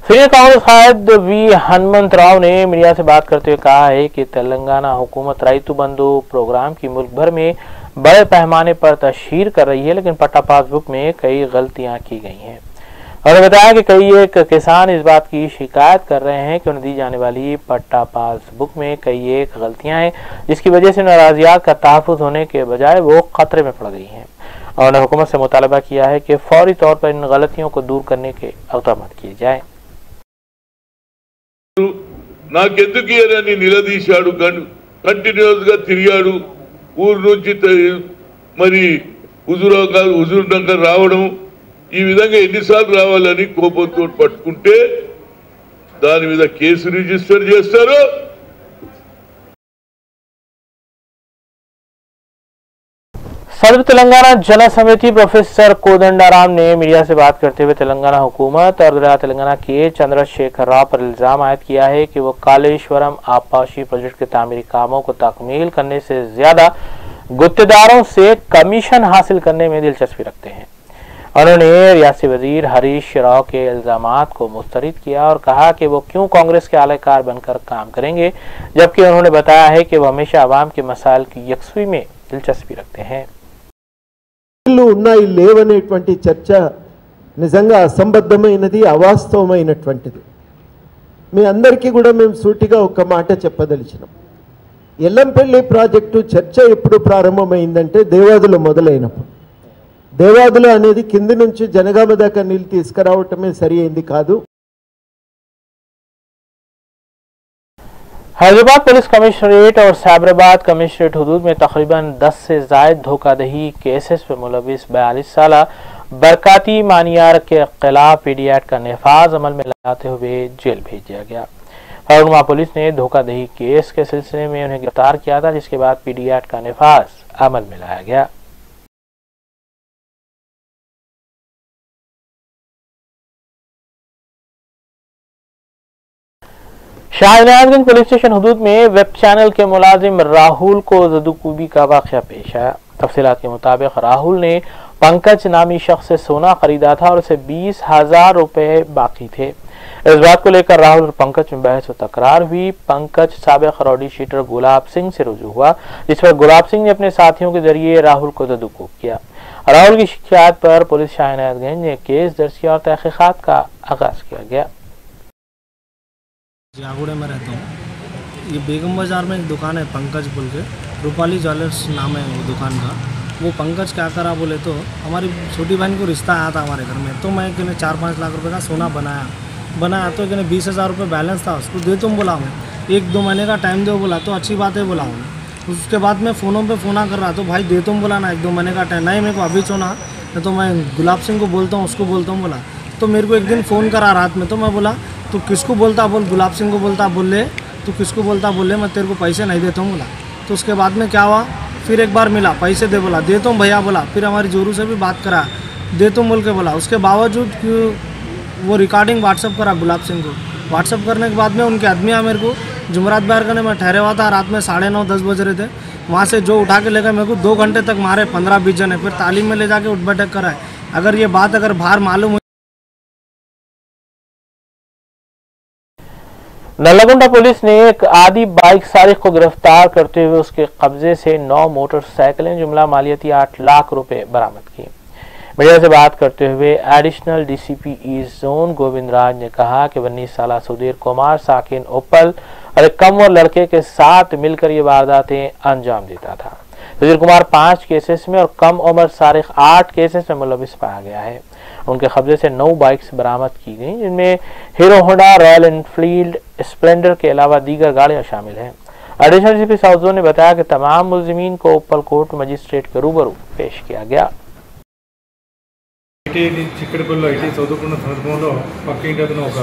S1: सीनियर कांग्रेस कायद वी हनुमंत राव ने मीडिया से बात करते हुए कहा है कि तेलंगाना हुकूमत रईतु बंधु प्रोग्राम की मुल्क भर में बड़े पैमाने पर तशहीर कर रही है, लेकिन पट्टा पासबुक में कई गलतियां की गई हैं। उन्होंने बताया कि कई एक किसान इस बात की शिकायत कर रहे हैं कि उन्हें दी जाने वाली पट्टा पासबुक में कई एक गलतियां हैं, जिसकी वजह से नाराजियात का तहफ़्फ़ुज़ होने के बजाय वो खतरे में पड़ गई हैं। उन्होंने हुकूमत से मुतालबा किया है कि फौरी तौर पर इन गलतियों को दूर करने के इक़दाम किए जाए।
S12: నాకెందుకు అని నిలదీశాడు, కంటిన్యూస్ గా తిరిగాడు ఊరు నుంచి మరి హుజూర్ రావడం, ఈ విధంగా ఎన్నిసార్లు రావాలని కోపంతో పట్టుకుంటే దాని మీద కేసు రిజిస్టర్ చేస్తారు।
S1: सदर तेलंगाना जन समिति प्रोफेसर कोदंडाराम ने मीडिया से बात करते हुए तेलंगाना हुकूमत और दरिया तेलंगाना के चंद्रशेखर राव पर इल्जाम आयद किया है कि वो कालेश्वरम आपाशी प्रोजेक्ट के तामीरी कामों को तकमील करने से ज्यादा गुत्तेदारों से कमीशन हासिल करने में दिलचस्पी रखते हैं। उन्होंने रियासती वजीर हरीश राव के इल्जामात को मुस्तरद किया और कहा कि वो क्यों कांग्रेस के आलाकार बनकर काम करेंगे, जबकि उन्होंने बताया है कि वो हमेशा आवाम के मसाइल की यकसुई में दिलचस्पी रखते हैं।
S13: ఉన్నాయి లేవనేటువంటి చర్చ నిజంగా అసంబద్ధమైనది, అవాస్తవమైనటువంటిది। మీ అందరికీ కూడా మేము సూటిగా ఒక మాట చెప్పదలిచినాం। ఎల్లంపల్లి ప్రాజెక్టు చర్చ ఎప్పుడు ప్రారంభమైందంటే దేవాదులు మొదలైనప్పుడు। దేవాదులు అనేది కింది నుంచి జనగామ దాకా నీళ్ళు తీసుకురావటమే సరి అయింది కాదు।
S1: हैदराबाद पुलिस कमिश्नरेट और साबराबाद कमिश्नरेट हुदूद में तकरीबन 10 से जायद धोखाधही केसेस में मुलविस 42 साल बरकाती मानियार के खिलाफ पीडी एक्ट का नफाज अमल में लाते हुए जेल भेज दिया गया। फरुमा पुलिस ने धोखाधही केस के सिलसिले में उन्हें गिरफ्तार किया था, जिसके बाद पीडी एक्ट का नफाज अमल में लाया गया। शाहजहांगंज पुलिस स्टेशन हुदूद में वेब चैनल के मुलाजिम राहुल को ज़दूकूबी का वाक़या पेश आया। तफसीलात के मुताबिक राहुल ने पंकज नामी शख्स से सोना खरीदा था और उसे 20,000 रुपए बाकी थे। इस बात को लेकर राहुल और पंकज में बहस व तकरार हुई। पंकज साबिक रॉडी शीटर गुलाब सिंह से रुजू हुआ, जिस पर गुलाब सिंह ने अपने साथियों के जरिए राहुल को ज़दूकूब किया। राहुल की शिकायत पर पुलिस शाहजहांगंज ने केस दर्ज किया और तहकीकात का आगाज किया गया।
S14: जागुड़े में रहता हूँ। ये बेगम बाज़ार में एक दुकान है पंकज बोल के, रूपाली ज्वेलर्स नाम है वो दुकान का। वो पंकज क्या करा बोले तो हमारी छोटी बहन को रिश्ता आया था हमारे घर में, तो मैं कहने 4-5 लाख रुपए का सोना बनाया तो कहने 20,000 रुपये बैलेंस था, उसको दे तुम बोला मैं 1-2 महीने का टाइम दो बोला, तो अच्छी बात है बोला उन्हें। उसके बाद मैं फ़ोनों पे फ़ोना कर रहा तो भाई दे तुम बोला ना 1-2 महीने का टाइम, नहीं मेरे को अभी सोना नहीं तो मैं गुलाब सिंह को बोलता हूँ, उसको बोलता हूँ बोला। तो मेरे को एक दिन फ़ोन करा रात में, तो मैं बोला तो किसको बोलता बोल, गुलाब सिंह को बोलता बोल ले, तो किसको बोलता बोल ले, मैं तेरे को पैसे नहीं देता हूँ बोला। तो उसके बाद में क्या हुआ, फिर एक बार मिला, पैसे दे बोला, दे तुम भैया बोला। फिर हमारी जोरू से भी बात करा, दे तुम बोल के बोला। उसके बावजूद वो रिकॉर्डिंग व्हाट्सअप करा गुलाब सिंह को, व्हाट्सअप करने के बाद में उनके आदमी मेरे को जुमरात बाहर करने में ठहरे हुआ था, रात में 9:30-10 बज रहे थे। वहाँ से जो उठा के लेकर मेरे को 2 घंटे तक मारे, 15-20 जने, फिर तालीम में ले जाके उठ बैठक कराए। अगर ये बात अगर बाहर मालूम हुई।
S1: नल्लागुंडा पुलिस ने एक आदि बाइक सारिक को गिरफ्तार करते हुए उसके कब्जे से 9 मोटरसाइकिलें जुमला मालियती 8 लाख रुपए बरामद की। मीडिया से बात करते हुए additional DCP east zone Govind Raj ने कहा कि 19 साल सुधीर कुमार साकिन ओपल और एक कम उम्र लड़के के साथ मिलकर ये वारदातें अंजाम देता था। सुधीर कुमार 5 केसेस में और कम उम्र सारिक 8 केसेस में मुलविस पाया गया है। उनके कब्जे से 9 बाइक्स बरामद की गई, जिनमें hero Honda, royal Enfield, Splendor के अलावा दीगर गाड़ियां शामिल हैं। एडिशनल डीसीपी साउथ जोन ने बताया कि तमाम मुलजिमीन को ओपल कोर्ट मजिस्ट्रेट के रूबरू पेश किया गया।
S15: చిక్కడపల్లిలో ఐటీ చదువుకున్న సందర్భంలో పక్క ఇంటి అతను ఒక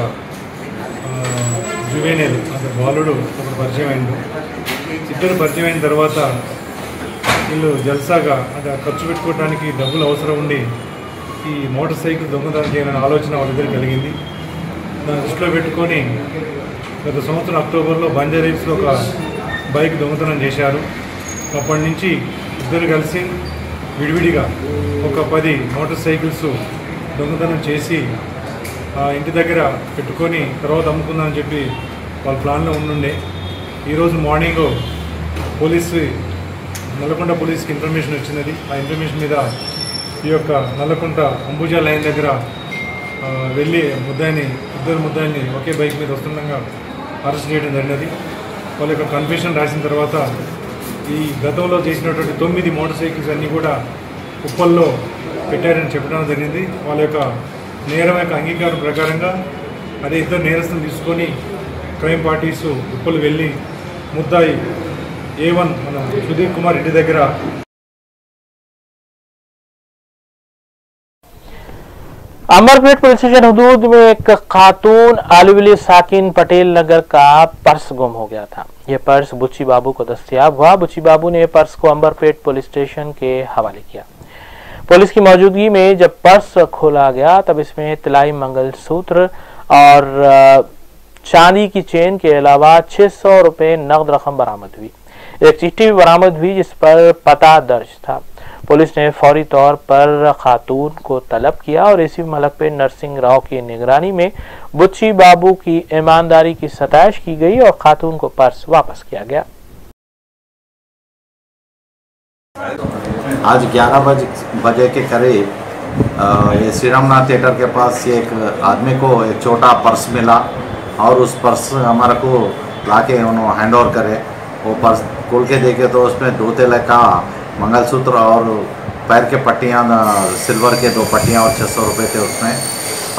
S15: జువేనైల్ అంటే బాలుడు ఒకడు పరిచయం అయిండు. ఇద్దరు పరిచయం అయిన తర్వాత వీళ్ళు జల్సాగా అంటే ఖర్చు పెట్టుకోవడానికి డబ్బులు అవసరం ఉండి ఈ మోటార్ సైకిల్ దొంగతనం చేయాలనే ఆలోచన వాళ్ళిద్దరికి కలిగింది. దాన్ని దృష్టిలో పెట్టుకొని గత సంవత్సరం అక్టోబర్లో బంజారా హిల్స్లో ఒక బైక్ దొంగతనం చేశారు. అప్పటి నుంచి ఇద్దరు కలిసి విడివిడిగా ఒక 10 మోటార్ సైకిల్స్ దొంగతనం చేసి ఇంటి దగ్గర పెట్టుకొని తర్వాత అమ్ముకుందామని చెప్పి వాళ్ళ ప్లాన్లో ఉండుండే. ఈరోజు మార్నింగ్ పోలీసు నల్లకొండ పోలీస్కి ఇన్ఫర్మేషన్ వచ్చినది. ఆ ఇన్ఫర్మేషన్ మీద ఈ యొక్క నల్లకొండ అంబుజా లైన్ దగ్గర వెళ్ళి ఇద్దరు ముద్దాయిని ఒకే బైక్ మీద వస్తుండగా అరెస్ట్ చేయడం జరిగినది. వాళ్ళ యొక్క కన్ఫెషన్ రాసిన తర్వాత ఈ గతంలో చేసినటువంటి 9 మోటార్ సైకిల్స్ అన్నీ కూడా ఉప్పల్లో పెట్టారని చెప్పడం జరిగింది. వాళ్ళ యొక్క నేరం యొక్క అంగీకారం ప్రకారంగా అదే ఇద్దరు నేరస్తులు తీసుకొని క్రైమ్ పార్టీస్ ఉప్పలు వెళ్ళి ముద్దాయి A1 మన సుధీర్ కుమార్ ఇంటి దగ్గర
S1: अंबरपेट पुलिस स्टेशन हदूद में एक खातून आलूवली साकिन पटेल नगर का पर्स गुम हो गया था। यह पर्स बुच्ची बाबू को दस्तयाब हुआ। बुच्ची बाबू ने पर्स को अंबरपेट पुलिस स्टेशन के हवाले किया। पुलिस की मौजूदगी में जब पर्स खोला गया तब इसमें तिलाई मंगलसूत्र और चांदी की चेन के अलावा 600 रुपए नकद रकम बरामद हुई। एक चिट्ठी भी बरामद हुई जिस पर पता दर्ज था। पुलिस ने फौरी तौर पर खातून को तलब किया और इसी मलकपेट नरसिंह राव की निगरानी में बुच्ची बाबू की ईमानदारी की सताइश की गई और खातून को पर्स वापस किया गया।
S16: आज 11 बजे के करीब ये श्री रामनाथ थिएटर के पास एक आदमी को एक छोटा पर्स मिला और उस पर्स हमारे को लाके उन्होंने हैंड ओवर करे। वो पर्स खोल के देखे तो उसमें 2 तोले का मंगलसूत्र और पैर के पट्टियाँ सिल्वर के 2 पट्टियाँ और 600 रुपये थे उसमें।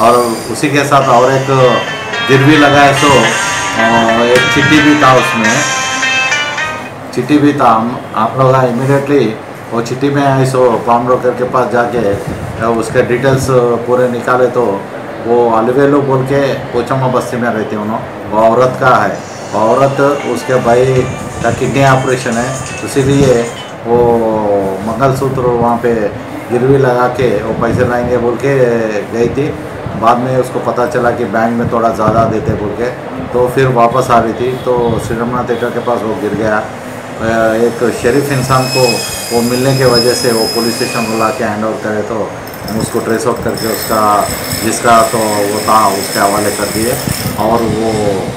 S16: और उसी के साथ और एक गिरवी लगाए सो एक चिट्ठी भी था उसमें, चिट्ठी भी था। आप लोग इमीडिएटली वो चिट्ठी में आई सो पाम ब्रोकर के पास जाके उसके डिटेल्स पूरे निकाले तो वो अलवेलो बोल के पोचम्मा बस्ती में रहती उन्होंने, वो औरत का है। औरत उसके भाई का किडनी ऑपरेशन है, इसीलिए वो मंगलसूत्र वहाँ पे गिरवी लगा के वो पैसे लाएंगे बोल के गई थी। बाद में उसको पता चला कि बैंक में थोड़ा ज़्यादा देते बोल के, तो फिर वापस आ रही थी तो श्री रामनाथ थिएटर के पास वो गिर गया। एक शरीफ इंसान को वो मिलने के वजह से वो पुलिस स्टेशन को ला के हैंड ओवर करे तो हम उसको ट्रेस आउट करके उसका जिसका तो वो था उसके हवाले कर दिए। और वो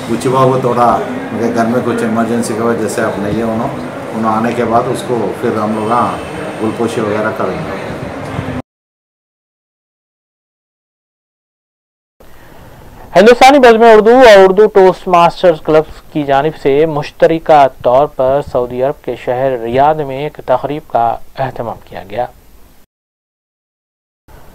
S16: बुच्ची बाबू थोड़ा मेरे घर में कुछ इमरजेंसी की वजह से अब नहीं है उन्होंने आने के बाद उसको फिर हम लोग गुलपोशी वगैरह करेंगे।
S1: हिंदुस्तानी बज़्म उर्दू और उर्दू टोस्ट मास्टर्स क्लब की जानिब से मुश्तरका तौर पर सऊदी अरब के शहर रियाद में एक तकरीब का एहतमाम किया गया।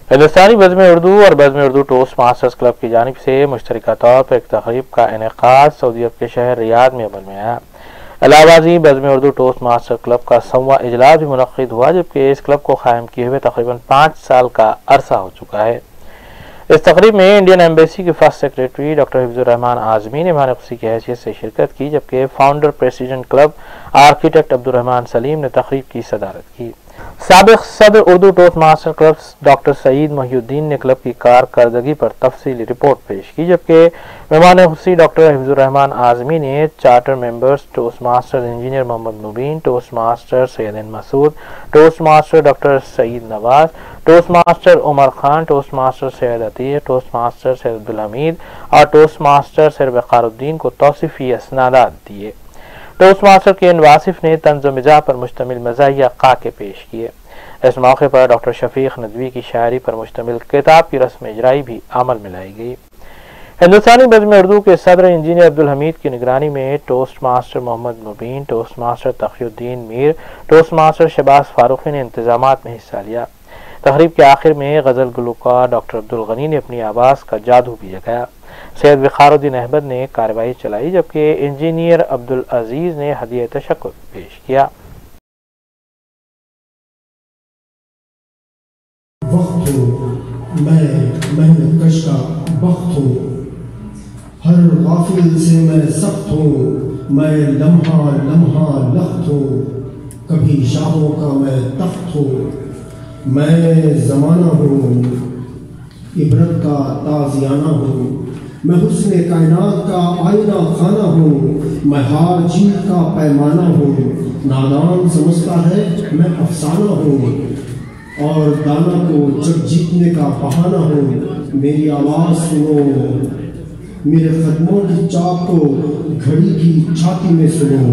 S1: हिंदुस्तानी बज़्म उर्दू और बज़्म उर्दू टोस्ट मास्टर्स क्लब की जानिब से मुश्तरका तौर पर एक तकरीब का इनेकाद सऊदी अरब के शहर रियाद में अमल में आया। इलाहाबादी बज़्म उर्दू टोस्ट मास्टर क्लब का 100वां इजलास भी मुनक्किद हुआ, जबकि इस क्लब को कायम किए हुए तकरीबन 5 साल का अरसा हो चुका है। इस तकरीब में इंडियन एम्बेसी के first secretary doctor Hifzurrahman Azmi ने मेहमान खुशी की हैसियत से शिरकत की, जबकि founder president club architect Abdurrahman Salim ने तकरीब की सदारत की। साबिक सदर Urdu toast master club doctor Saeed Mohiuddin ने क्लब की कारकर्दगी पर तफसीली रिपोर्ट पेश की, जबकि मेहमान खुसूसी डॉक्टर हफीजुर रहमान आजमी ने charter members toast master engineer Mohammed Mubeen, toast master Syed Masood, toast master doctor Saeed Nawaz, toast master Umar Khan, toast master Syed Ateeq, toast master Syed Abdul Hameed और टोस्ट मास्टर सैयद वक़ारुद्दीन को तौसीफी असनादात दिए। टोस्ट मास्टर के वासिफ ने तंज़ो मिजाज पर मुश्तमिल मज़ाहिया खाके पेश किए। इस मौके पर डॉक्टर शफीक नदवी की शायरी पर मुश्तमिल किताब की रस्म इजराई भी अमल में लाई गई। हिंदुस्तानी बज़्म उर्दू के सदर इंजीनियर अब्दुल हमीद की निगरानी में toast master Mohammed Mubeen, toast master Taqiuddin Mir, toast master Shahbaz Farooqui ने इंतजामात में हिस्सा लिया। तकरीब के आखिर में गज़ल गुलकार डॉक्टर अब्दुल गनी ने अपनी आवाज़ का जादू भी जगाया। सैयद वक़ारुद्दीन अहमद ने कार्रवाई चलाई, जबकि इंजीनियर अब्दुल अजीज़ ने हदिया तशक्कुर पेश किया।
S17: वक्त हो मैं मेहनत कश का वक्त हो, हर गाफिल से मैं सख्त हूँ, मैं लम्हा लम्हा लख्त हूँ, कभी शाहों का मैं तख्त हूँ, मैं ज़माना हूँ इबरत का ताज़ियाना हूँ, मैं हुस्न कायनात का आईना खाना हूँ, मैं हार जीत का पैमाना हूँ, नादान समझता है मैं अफसाना हूँ और दाना को जब जीतने का बहाना हूँ, मेरी आवाज़ सुनो, मेरे कदमों की चाक को घड़ी की छाती में सुनो,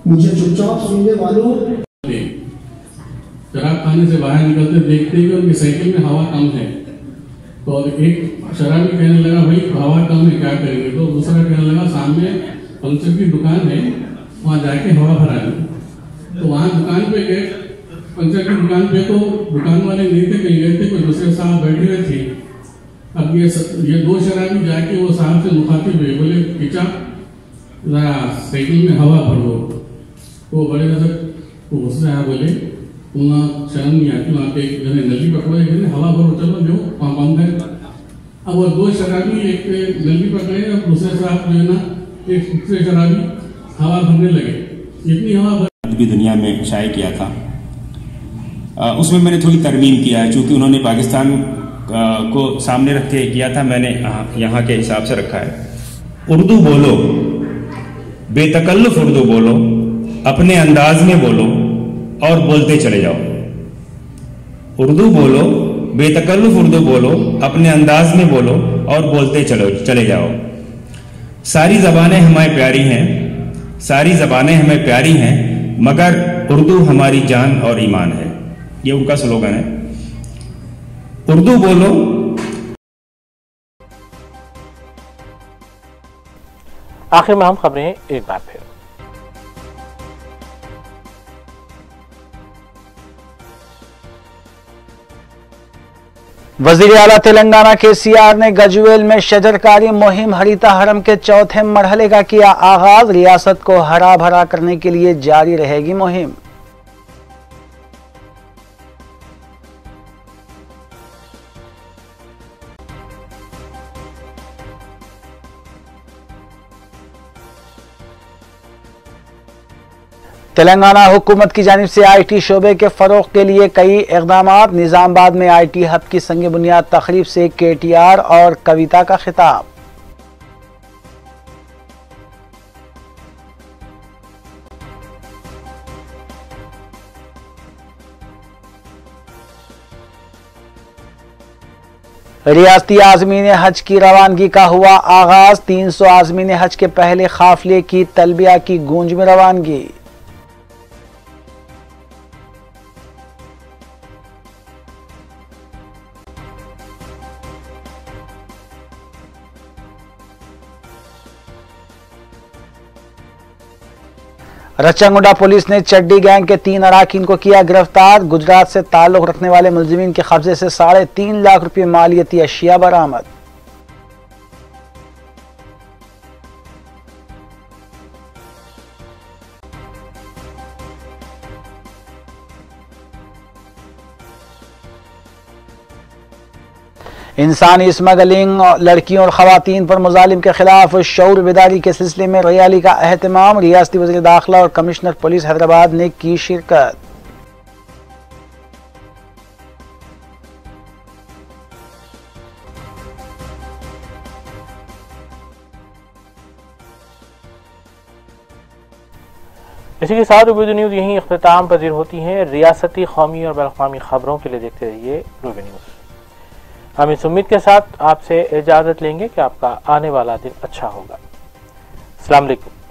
S17: मुझे चुपचाप सुनने वालों।
S18: शराब खाने से बाहर निकलते देखते ही उनकी साइकिल में हवा कम है, तो एक शराबी कहने लगा भाई हवा कम है क्या करेंगे, तो दूसरा कहने लगा सामने पंचर की दुकान है वहाँ जाके हवा भरा ली। तो वहाँ दुकान पे गए, पंचर की दुकान पे, तो दुकान वाले नहीं थे, कहीं गए थे, कोई दूसरे साहब बैठे हुए थे। अब ये दो शराबी जाके वो साहब से मुखातिब हुए, बोले पिचा जरा साइकिल में हवा भर दो। तो बड़े नजर उसने आया, बोले वहाँ शर्म नहीं आती, वहाँ पे नली पकड़े हवा भरो, चलो जो वहाँ बंद है। अब वो दो शराबी एक नली पकड़े और दूसरे साहब जो है ना एक दूसरे शराबी हवा भरने लगे। इतनी हवा भर
S19: भी दुनिया में शाये किया था, उसमें मैंने थोड़ी तरमीम किया है, चूँकि उन्होंने पाकिस्तान को सामने रख के किया था, मैंने यहाँ के हिसाब से रखा है। उर्दू बोलो, बेतकल्लुफ उर्दू बोलो, अपने अंदाज में बोलो और बोलते चले जाओ। उर्दू बोलो, बेतकल्लुफ उर्दू बोलो, अपने अंदाज में बोलो और बोलते चले जाओ। सारी ज़बानें हमें प्यारी हैं, सारी ज़बानें हमें प्यारी हैं, मगर उर्दू हमारी जान और ईमान है। ये उनका स्लोगन है। उर्दू बोलो।
S1: आखिर में हम खबरें एक बार फिर।
S2: वज़ीर आला तेलंगाना KCR ने गजवेल में शजरकारी मुहिम हरिता हरम के चौथे मरहले का किया आगाज। रियासत को हरा भरा करने के लिए जारी रहेगी मुहिम। तेलंगाना हुकूमत की जानिब से IT शोबे के फ़रोग़ के लिए कई इक़दामात। निज़ामाबाद में IT हब की संग बुनियाद तक़रीब से KTR और कविता का खिताब। रियासती आज़मीन हज की रवानगी का हुआ आगाज। 300 आज़मीन हज के पहले काफ़िले की तलबिया की गूंज में रवानगी। रच्चंगुडा पुलिस ने चड्डी गैंग के 3 अराकीन को किया गिरफ्तार। गुजरात से ताल्लुक रखने वाले मुलजिमीन के कब्जे से 3.5 लाख रुपये मालियती अशिया बरामद। इंसानी स्मगलिंग, लड़कियों और खवातीन पर मुजालिम के खिलाफ शऊर बेदारी के सिलसिले में रैली का अहतमाम। रियासती वज़ीर दाखिला और कमिश्नर पुलिस हैदराबाद ने की शिरकत।
S1: इसी के साथ रूबी न्यूज़ यहीं इख्तिताम पजीर होती हैं। रियासती, कौमी और बैनुल-अक़वामी खबरों के लिए देखते रहिए रूबी न्यूज़। हम इस उम्मीद के साथ आपसे इजाज़त लेंगे कि आपका आने वाला दिन अच्छा होगा। अस्सलाम वालेकुम।